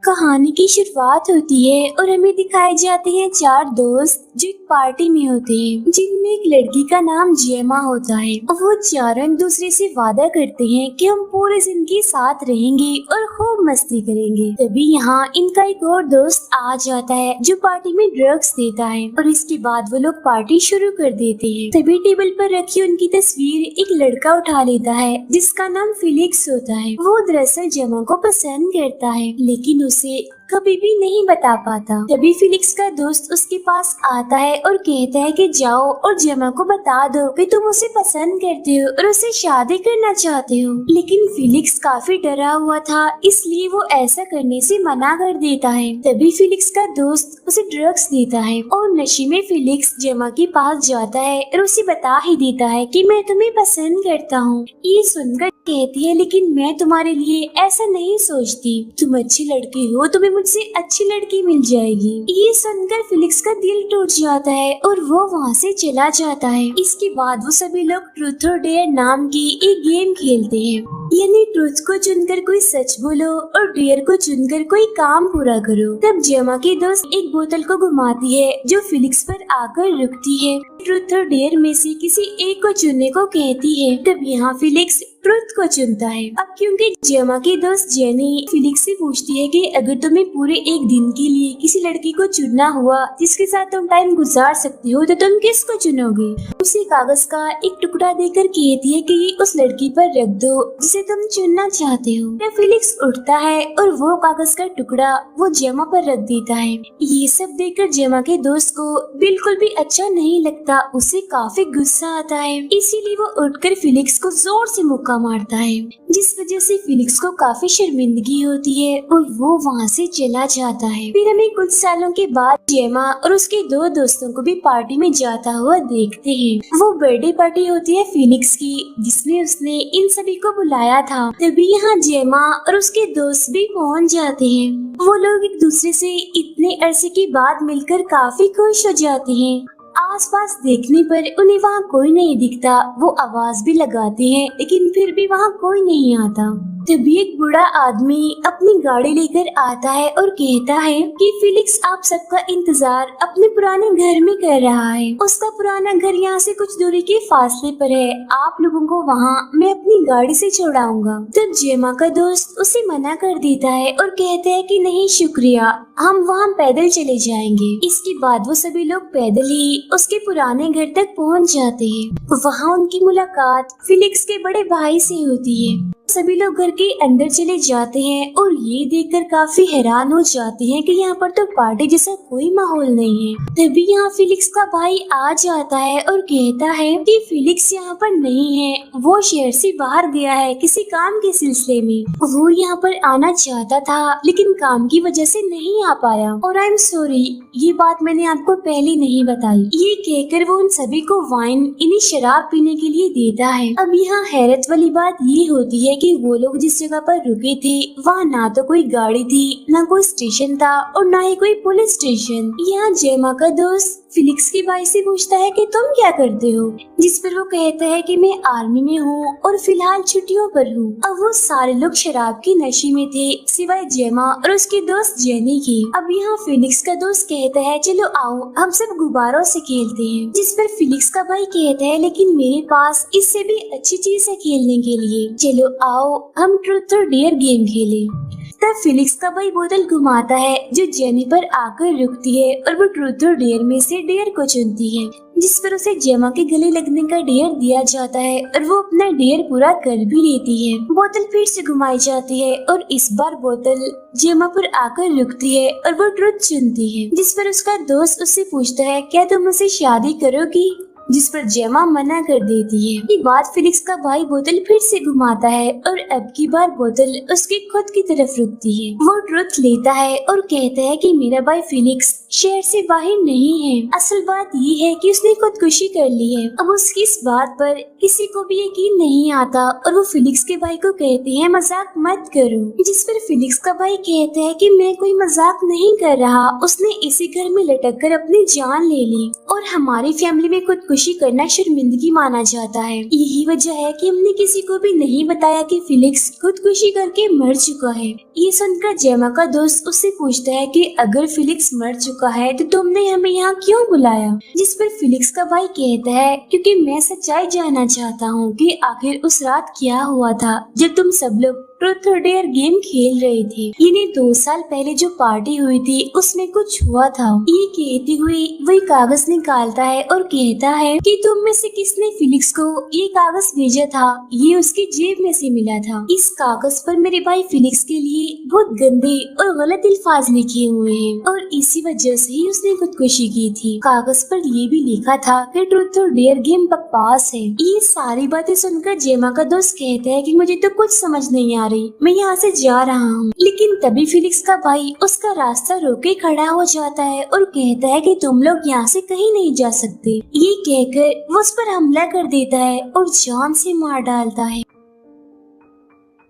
कहानी की शुरुआत होती है और हमें दिखाए जाते हैं चार दोस्त जो एक पार्टी में होते हैं, जिनमें एक लड़की का नाम जेमा होता है। वो चारों एक दूसरे से वादा करते हैं कि हम पूरे जिंदगी साथ रहेंगे और खूब मस्ती करेंगे। तभी यहाँ इनका एक और दोस्त आ जाता है जो पार्टी में ड्रग्स देता है और इसके बाद वो लोग पार्टी शुरू कर देते हैं। तभी टेबल पर रखी उनकी तस्वीर एक लड़का उठा लेता है जिसका नाम फिलिक्स होता है। वो दरअसल जेमा को पसंद करता है लेकिन उसे कभी भी नहीं बता पाता। तभी फिलिक्स का दोस्त उसके पास आता है और कहता है कि जाओ और जेमा को बता दो कि तुम उसे पसंद करते हो और उससे शादी करना चाहते हो। लेकिन फिलिक्स काफी डरा हुआ था, इसलिए वो ऐसा करने से मना कर देता है। तभी फिलिक्स का दोस्त उसे ड्रग्स देता है और नशे में फिलिक्स जेमा के पास जाता है और उसे बता ही देता है कि मैं तुम्हें पसंद करता हूँ। ये सुनकर कहती है लेकिन मैं तुम्हारे लिए ऐसा नहीं सोचती, तुम अच्छी लड़की हो, तुम्हें मुझसे अच्छी लड़की मिल जाएगी। ये सुनकर फिलिक्स का दिल टूट जाता है और वो वहाँ से चला जाता है। इसके बाद वो सभी लोग ट्रूथ और डेयर नाम की एक गेम खेलते हैं, यानी ट्रूथ को चुनकर कोई सच बोलो और डेयर को चुनकर कोई काम पूरा करो। तब जेमा की दोस्त एक बोतल को घुमाती है जो फिलिक्स पर आकर रुकती है। ट्रूथ और डेयर में से किसी एक को चुनने को कहती है। तब यहाँ फिलिक्स ट्रूथ को चुनता है। अब क्योंकि जेमा की दोस्त जेनी फिलिक्स से पूछती है कि अगर तुम्हें पूरे एक दिन के लिए किसी लड़की को चुनना हुआ जिसके साथ तुम टाइम गुजार सकती हो तो तुम किसको चुनोगे। उसे कागज का एक टुकड़ा देकर कहती है कि ये उस लड़की पर रख दो जिसे तुम चुनना चाहते हो। तब फिलिक्स उठता है और वो कागज का टुकड़ा वो जेमा पर रख देता है। ये सब देखकर जेमा के दोस्त को बिल्कुल भी अच्छा नहीं लगता, उसे काफी गुस्सा आता है। इसीलिए वो उठकर फिलिक्स को जोर से मुक्का मारता है, जिस वजह से फिलिक्स को काफी शर्मिंदगी होती है और वो वहाँ से चला जाता है। फिर हमें कुछ सालों के बाद जेमा और उसके दो दोस्तों को भी पार्टी में जाता हुआ देखते हैं। वो बर्थडे पार्टी होती है फिलिक्स की जिसमें उसने इन सभी को बुलाया था। तभी यहाँ जेमा और उसके दोस्त भी पहुँच जाते हैं। वो लोग एक दूसरे से इतने अरसे के बाद मिलकर काफी खुश हो जाते हैं। आसपास देखने पर उन्हें वहाँ कोई नहीं दिखता। वो आवाज भी लगाते हैं लेकिन फिर भी वहाँ कोई नहीं आता। तभी एक बूढ़ा आदमी अपनी गाड़ी लेकर आता है और कहता है कि फिलिक्स आप सबका इंतजार अपने पुराने घर में कर रहा है। उसका पुराना घर यहाँ से कुछ दूरी के फासले पर है, आप लोगों को वहाँ मैं अपनी गाड़ी से छोड़ाऊंगा। तब जेमा का दोस्त उसे मना कर देता है और कहता है कि नहीं शुक्रिया, हम वहाँ पैदल चले जाएंगे। इसके बाद वो सभी लोग पैदल ही उसके पुराने घर तक पहुँच जाते हैं। वहाँ उनकी मुलाकात फिलिक्स के बड़े भाई से होती है। सभी लोग घर के अंदर चले जाते हैं और ये देखकर काफी हैरान हो जाते हैं कि यहाँ पर तो पार्टी जैसा कोई माहौल नहीं है। तभी यहाँ फिलिक्स का भाई आ जाता है और कहता है कि फिलिक्स यहाँ पर नहीं है, वो शहर से बाहर गया है किसी काम के सिलसिले में। वो यहाँ पर आना चाहता था लेकिन काम की वजह से नहीं आ पाया और आई एम सॉरी, ये बात मैंने आपको पहले नहीं बताई। ये कहकर वो उन सभी को वाइन यानी शराब पीने के लिए देता है। अब यहाँ हैरत वाली बात ये होती है कि वो लोग जिस जगह पर रुके थे वहाँ ना तो कोई गाड़ी थी, ना कोई स्टेशन था और ना ही कोई पुलिस स्टेशन। यहाँ जेमा का दोस्त फिलिक्स के भाई से पूछता है कि तुम क्या करते हो, जिस पर वो कहता है कि मैं आर्मी में हूँ और फिलहाल छुट्टियों पर हूँ। अब वो सारे लोग शराब की नशे में थे सिवाय जेमा और उसके दोस्त जेनी के। अब यहाँ फिलिक्स का दोस्त कहता है चलो आओ हम सब गुब्बारों से खेलते हैं, जिस पर फिलिक्स का भाई कहता है लेकिन मेरे पास इससे भी अच्छी चीज है खेलने के लिए, चलो आओ हम ट्रूथ और डेयर गेम खेलें। तब फिलिक्स का भाई बोतल घुमाता है जो जेनी पर आकर रुकती है और वो ट्रूथ और डेयर में से डेयर को चुनती है, जिस पर उसे जेमा के गले लगने का डेयर दिया जाता है और वो अपना डेयर पूरा कर भी लेती है। बोतल फिर से घुमाई जाती है और इस बार बोतल जेमा पर आकर रुकती है और वो ट्रूथ चुनती है, जिस पर उसका दोस्त उससे पूछता है क्या तुम मुझसे शादी करोगी, जिस पर जेमा मना कर देती है। ये बाद फिलिक्स का भाई बोतल फिर से घुमाता है और अब की बार बोतल उसके खुद की तरफ रुकती है। वो ट्रूथ लेता है और कहता है कि मेरा भाई फिलिक्स शहर से बाहर नहीं है। असल बात ये है कि उसने खुदकुशी कर ली है। अब उसकी इस बात पर किसी को भी यकीन नहीं आता और वो फिलिक्स के भाई को कहते हैं मजाक मत करो, जिस पर फिलिक्स का भाई कहता है कि मैं कोई मजाक नहीं कर रहा, उसने इसी घर में लटक कर अपनी जान ले ली और हमारी फैमिली में खुदकुशी करना शर्मिंदगी माना जाता है। यही वजह है कि हमने किसी को भी नहीं बताया कि फिलिक्स खुदकुशी करके मर चुका है। ये सुनकर जेमा का दोस्त उससे पूछता है कि अगर फिलिक्स मर चुका है तो तुमने हमें यहाँ क्यों बुलाया, जिस पर फिलिक्स का भाई कहता है क्योंकि मैं सच्चाई जानना चाहता हूँ कि आखिर उस रात क्या हुआ था जब तुम सब लोग ट्रूथ और डेयर गेम खेल रहे थे। इन्हें 2 साल पहले जो पार्टी हुई थी उसमें कुछ हुआ था। ये कहते हुए वही कागज निकालता है और कहता है कि तुम में से किसने फिलिक्स को ये कागज भेजा था, ये उसकी जेब में से मिला था। इस कागज पर मेरे भाई फिलिक्स के लिए बहुत गंदे और गलत अल्फाज लिखे हुए हैं और इसी वजह से ही उसने खुदकुशी की थी। कागज पर ये भी लिखा था कि ट्रूथ और डेयर गेम बकवास है। ये सारी बातें सुनकर जेमा का दोस्त कहता है कि मुझे तो कुछ समझ नहीं आ रही, मैं यहाँ से जा रहा हूँ। लेकिन तभी फिलिक्स का भाई उसका रास्ता रोके खड़ा हो जाता है और कहता है कि तुम लोग यहाँ से कहीं नहीं जा सकते। ये कहकर वो उस पर हमला कर देता है और जान से मार डालता है।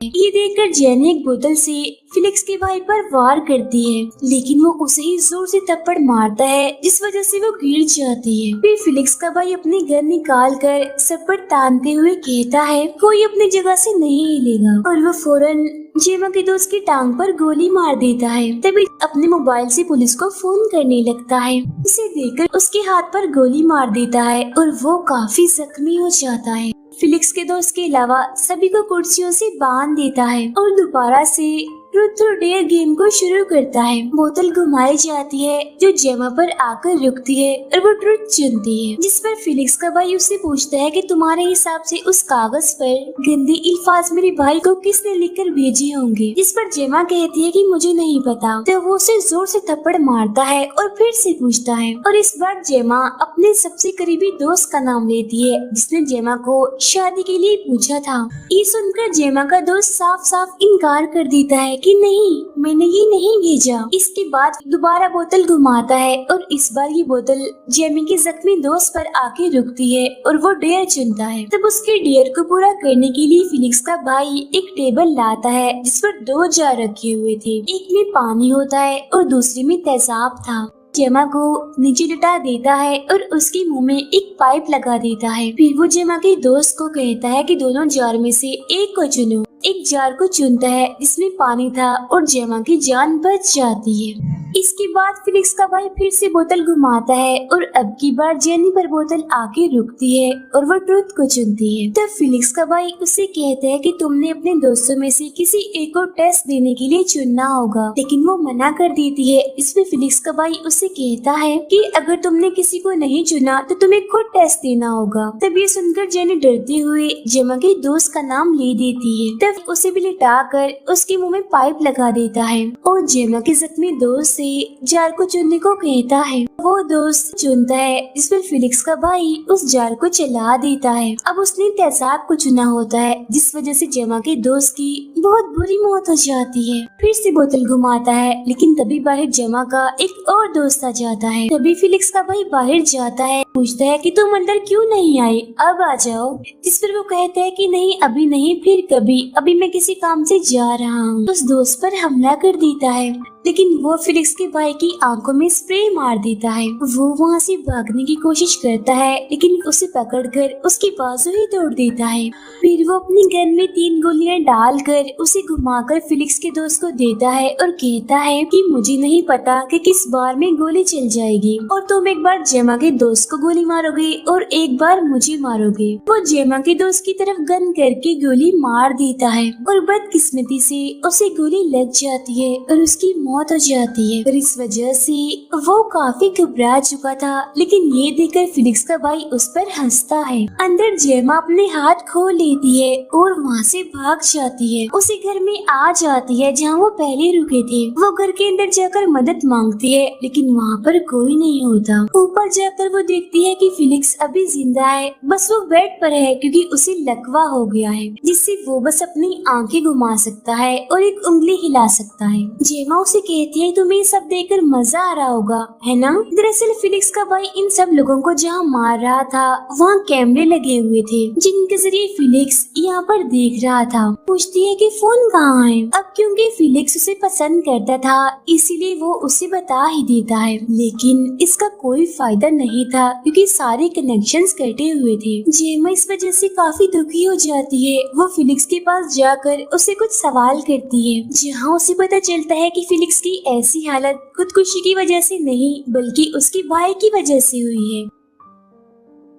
ये देखकर जेनी एक बोतल से फिलिक्स के भाई पर वार करती है, लेकिन वो उसे ही जोर से थप्पड़ मारता है जिस वजह से वो गिर जाती है। फिर फिलिक्स का भाई अपनी गन निकाल कर सब पर तानते हुए कहता है कोई अपनी जगह से नहीं हिलेगा और वो फौरन जेमा के दोस्त की टांग पर गोली मार देता है। तभी अपने मोबाइल से पुलिस को फोन करने लगता है। इसे देखकर उसके हाथ पर गोली मार देता है और वो काफी जख्मी हो जाता है। फिलिक्स के दोस्त के अलावा सभी को कुर्सियों से बांध देता है और दोबारा से ट्रूथ और डेयर गेम को शुरू करता है। बोतल घुमाई जाती है जो जेमा पर आकर रुकती है और वो ट्रूथ चुनती है, जिस पर फिलिक्स का भाई उससे पूछता है कि तुम्हारे हिसाब से उस कागज पर गंदे अल्फाज मेरे भाई को किसने लिखकर भेजे होंगे, जिस पर जेमा कहती है कि मुझे नहीं पता। तो वो उसे जोर से थप्पड़ मारता है और फिर से पूछता है और इस बार जेमा अपने सबसे करीबी दोस्त का नाम लेती है जिसने जेमा को शादी के लिए पूछा था। ये सुनकर जेमा का दोस्त साफ साफ इनकार कर देता है कि नहीं, मैंने ये नहीं भेजा। इसके बाद दोबारा बोतल घुमाता है और इस बार ये बोतल जेमी के जख्मी दोस्त पर आके रुकती है और वो डेयर चुनता है। तब उसके डेयर को पूरा करने के लिए फिलिक्स का भाई एक टेबल लाता है जिस पर 2 जार रखे हुए थे। एक में पानी होता है और दूसरे में तेजाब था। जेमा को नीचे लिटा देता है और उसके मुंह में एक पाइप लगा देता है। फिर वो जेमा के दोस्त को कहता है कि दोनों जार में से एक को चुनो। एक जार को चुनता है जिसमें पानी था और जेमा की जान बच जाती है। इसके बाद फिलिक्स का भाई फिर से बोतल घुमाता है और अब की बार जेनी पर बोतल आके रुकती है और वो ट्रूथ को चुनती है। तब फिलिक्स का भाई उसे कहता है कि तुमने अपने दोस्तों में से किसी एक को टेस्ट देने के लिए चुनना होगा, लेकिन वो मना कर देती है। इसमें फिलिक्स का भाई उसे कहता है कि अगर तुमने किसी को नहीं चुना तो तुम्हें खुद टेस्ट देना होगा। तब ये सुनकर जेनी डरते हुए जेमा के दोस्त का नाम ले देती है। तब उसे भी लिटा कर उसके मुंह में पाइप लगा देता है और जेमा के जख्मी दोस्त से जार को चुनने को कहता है। वो दोस्त चुनता है जिस पर फिलिक्स का भाई उस जार को चला देता है। अब उसने तेजाब को चुना होता है जिस वजह से जेमा के दोस्त की बहुत बुरी मौत हो जाती है। फिर से बोतल घुमाता है लेकिन तभी बाहर जेमा का एक और दोस्त आ जाता है। तभी फिलिक्स का भाई बाहर जाता है, पूछता है कि तुम अंदर क्यों नहीं आए, अब आ जाओ। जिस पर वो कहता है कि नहीं, अभी नहीं, फिर कभी, अभी मैं किसी काम से जा रहा हूँ। उस दोस्त पर हमला कर देता है लेकिन वो फिलिक्स के भाई की आंखों में स्प्रे मार देता है। वो वहाँ से भागने की कोशिश करता है लेकिन उसे पकड़कर उसकी बाजू ही तोड़ देता है। फिर वो अपनी गन में 3 गोलियां डालकर उसे घुमाकर फिलिक्स के दोस्त को देता है और कहता है कि मुझे नहीं पता कि किस बार में गोली चल जाएगी और तुम एक बार जेमा के दोस्त को गोली मारोगे और एक बार मुझे मारोगे। वो जेमा के दोस्त की तरफ गन करके गोली मार देता है और बदकिस्मती से उसे गोली लग जाती है और उसकी मौत हो जाती है। और इस वजह से वो काफी घबरा चुका था। लेकिन ये देखकर फिलिक्स का भाई उस पर हंसता है। अंदर जेमा अपने हाथ खोल लेती है और वहाँ से भाग जाती है। उसे घर में आ जाती है जहाँ वो पहले रुके थे। वो घर के अंदर जाकर मदद मांगती है लेकिन वहाँ पर कोई नहीं होता। ऊपर जाकर वो देखती है कि फिलिक्स अभी जिंदा है, बस वो बेड पर है क्योंकि उसे लकवा हो गया है जिससे वो बस अपनी आंखें घुमा सकता है और एक उंगली हिला सकता है। जेमा उसे कहती है तुम्हें सब देखकर मजा आ रहा होगा, है ना। दरअसल फिलिक्स का भाई इन सब लोगों को जहाँ मार रहा था वहाँ कैमरे लगे हुए थे जिनके जरिए फिलिक्स यहाँ पर देख रहा था। पूछती है कि फोन कहाँ है। अब क्योंकि फिलिक्स उसे पसंद करता था इसीलिए वो उसे बता ही देता है, लेकिन इसका कोई फायदा नहीं था क्योंकि सारे कनेक्शंस कटे हुए थे। जेमा इस वजह से काफी दुखी हो जाती है। वो फिलिक्स के पास जाकर उसे कुछ सवाल करती है जहाँ उसे पता चलता है कि फिलिक्स की ऐसी हालत खुदकुशी की वजह से नहीं बल्कि उसके भाई की वजह से हुई है।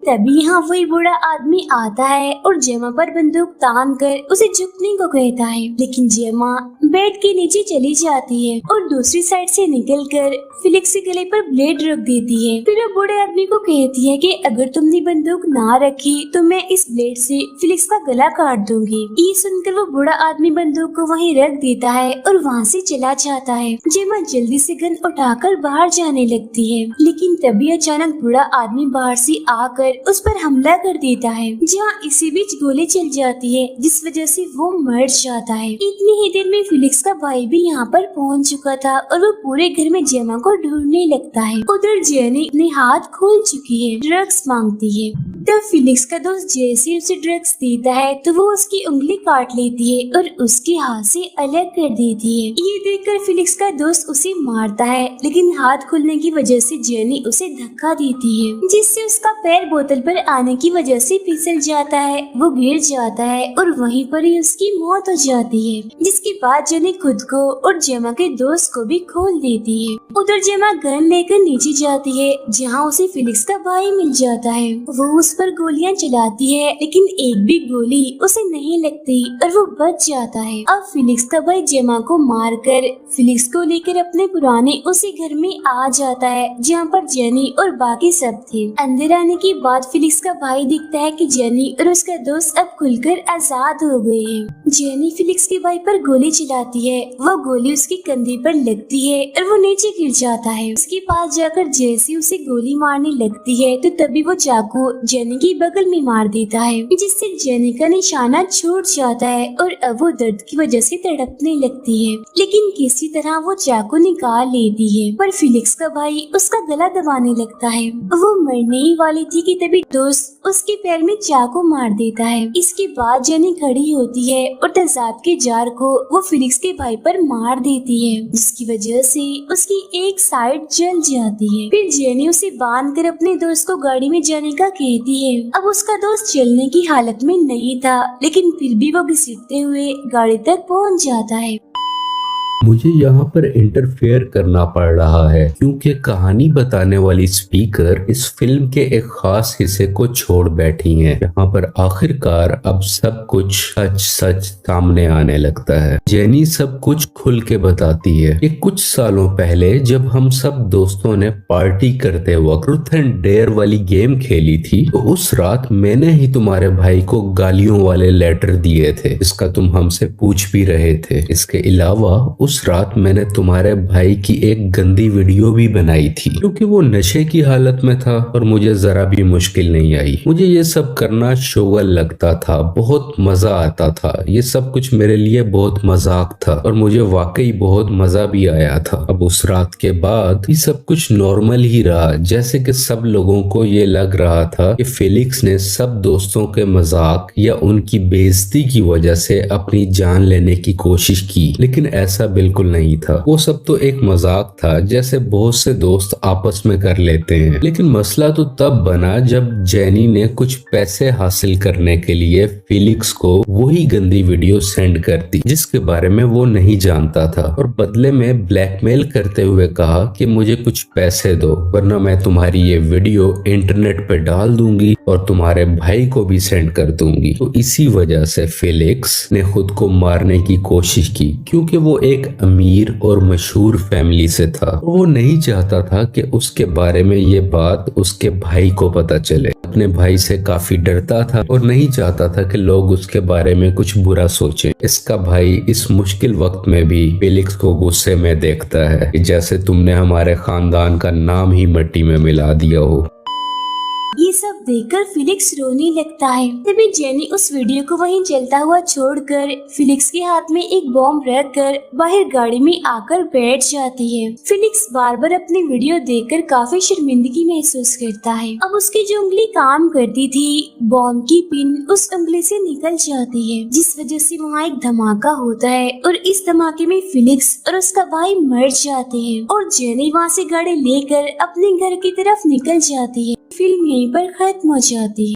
तभी यहाँ वही बूढ़ा आदमी आता है और जेमा पर बंदूक तान कर उसे झुकने को कहता है, लेकिन जेमा बेड के नीचे चली जाती है और दूसरी साइड से निकलकर फिलिक्स के गले पर ब्लेड रख देती है। फिर वो बूढ़े आदमी को कहती है कि अगर तुमने बंदूक ना रखी तो मैं इस ब्लेड से फिलिक्स का गला काट दूंगी। ये सुनकर वो बूढ़ा आदमी बंदूक को वहीं रख देता है और वहाँ से चला जाता है। जेमा जल्दी से गन उठाकर बाहर जाने लगती है, लेकिन तभी अचानक बूढ़ा आदमी बाहर से आकर उस पर हमला कर देता है, जहाँ इसी बीच गोली चल जाती है जिस वजह से वो मर जाता है। इतनी ही देर में फिलिक्स का भाई भी यहाँ पर पहुँच चुका था और वो पूरे घर में जेमा को ढूंढने लगता है। उधर जेनी अपने हाथ खोल चुकी है, ड्रग्स मांगती है। तब फिलिक्स का दोस्त जैसे उसे ड्रग्स देता है तो वो उसकी उंगली काट लेती है और उसके हाथ से अलग कर देती है। ये देखकर फिलिक्स का दोस्त उसे मारता है, लेकिन हाथ खुलने की वजह से जेनी उसे धक्का देती है जिससे उसका पैर बोतल पर आने की वजह से फिसल जाता है। वो गिर जाता है और वहीं पर ही उसकी मौत हो जाती है, जिसके बाद जेनी खुद को और जेमा के दोस्त को भी खोल देती है। उधर जेमा गन लेकर नीचे जाती है जहाँ उसे फिलिक्स का भाई मिल जाता है। वो उस पर गोलियां चलाती है, लेकिन एक भी गोली उसे नहीं लगती और वो बच जाता है। अब फिलिक्स का भाई जेमा को मारकर फिलिक्स को लेकर अपने पुराने उसी घर में आ जाता है जहाँ पर जेनी और बाकी सब थे। अंदर आने के बाद फिलिक्स का भाई दिखता है कि जेनी और उसका दोस्त अब खुलकर आजाद हो गए हैं। जेनी फिलिक्स के भाई पर गोली चलाती है, वो गोली उसके कंधे पर लगती है और वो नीचे गिर जाता है। उसके पास जाकर जैसे उसे गोली मारने लगती है तो तभी वो चाकू जेनी की बगल में मार देता है, जिससे जेनी का निशाना छूट जाता है और अब वो दर्द की वजह से तड़पने लगती है, लेकिन किसी तरह वो चाकू निकाल लेती है। पर फिलिक्स का भाई उसका गला दबाने लगता है। वो मरने ही वाली थी कि तभी दोस्त उसके पैर में चाकू मार देता है। इसके बाद जेनी खड़ी होती है और तेजाब के जार को वो फिलिक्स के भाई पर मार देती है, जिसकी वजह से उसकी एक साइड जल जाती है। फिर जेनी उसे बांधकर अपने दोस्त को गाड़ी में जाने का कहती है। अब उसका दोस्त चलने की हालत में नहीं था, लेकिन फिर भी वो घसीटते हुए गाड़ी तक पहुंच जाता है। मुझे यहाँ पर इंटरफेयर करना पड़ रहा है क्योंकि कहानी बताने वाली स्पीकर इस फिल्म के एक खास हिस्से को छोड़ बैठी हैं। यहाँ पर आखिरकार अब सब कुछ सच सच सामने आने लगता है। जेनी सब कुछ खुल के बताती है कि कुछ सालों पहले जब हम सब दोस्तों ने पार्टी करते वक्त ट्रूथ एंड डेयर वाली गेम खेली थी तो उस रात मैंने ही तुम्हारे भाई को गालियों वाले लेटर दिए थे, इसका तुम हमसे पूछ भी रहे थे। इसके अलावा उस रात मैंने तुम्हारे भाई की एक गंदी वीडियो भी बनाई थी क्योंकि वो नशे की हालत में था और मुझे जरा भी मुश्किल नहीं आई। मुझे ये सब करना शोगल लगता था, बहुत मजा आता था। ये सब कुछ मेरे लिए बहुत मजाक था और मुझे वाकई बहुत मजा भी आया था। अब उस रात के बाद ये सब कुछ नॉर्मल ही रहा, जैसे कि सब लोगों को ये लग रहा था कि फिलिक्स ने सब दोस्तों के मजाक या उनकी बेइज्जती की वजह से अपनी जान लेने की कोशिश की, लेकिन ऐसा बिल्कुल नहीं था। वो सब तो एक मजाक था जैसे बहुत से दोस्त आपस में कर लेते हैं। लेकिन मसला तो तब बना जब जेनी ने कुछ पैसे हासिल करने के लिए फिलिक्स को वही गंदी वीडियो सेंड कर दी जिसके बारे में वो नहीं जानता था और बदले में ब्लैकमेल करते हुए कहा कि मुझे कुछ पैसे दो वरना मैं तुम्हारी ये वीडियो इंटरनेट पे डाल दूंगी और तुम्हारे भाई को भी सेंड कर दूंगी। तो इसी वजह से फिलिक्स ने खुद को मारने की कोशिश की क्योंकि वो एक अमीर और मशहूर फैमिली से था। वो नहीं चाहता था कि उसके बारे में ये बात उसके भाई को पता चले। अपने भाई से काफी डरता था और नहीं चाहता था कि लोग उसके बारे में कुछ बुरा सोचें। इसका भाई इस मुश्किल वक्त में भी फिलिक्स को गुस्से में देखता है कि जैसे तुमने हमारे खानदान का नाम ही मिट्टी में मिला दिया हो। ये सब देखकर फिलिक्स रोने लगता है। तभी जेनी उस वीडियो को वहीं जलता हुआ छोड़कर फिलिक्स के हाथ में एक बॉम्ब रखकर बाहर गाड़ी में आकर बैठ जाती है। फिलिक्स बार बार अपनी वीडियो देखकर काफी शर्मिंदगी महसूस करता है। अब उसकी जो उंगली काम करती थी, बॉम्ब की पिन उस उंगली से निकल जाती है, जिस वजह से वहाँ एक धमाका होता है और इस धमाके में फिलिक्स और उसका भाई मर जाते हैं और जेनी वहाँ से गाड़ी लेकर अपने घर की तरफ निकल जाती है। फिल्म यहीं पर खत्म हो जाती है।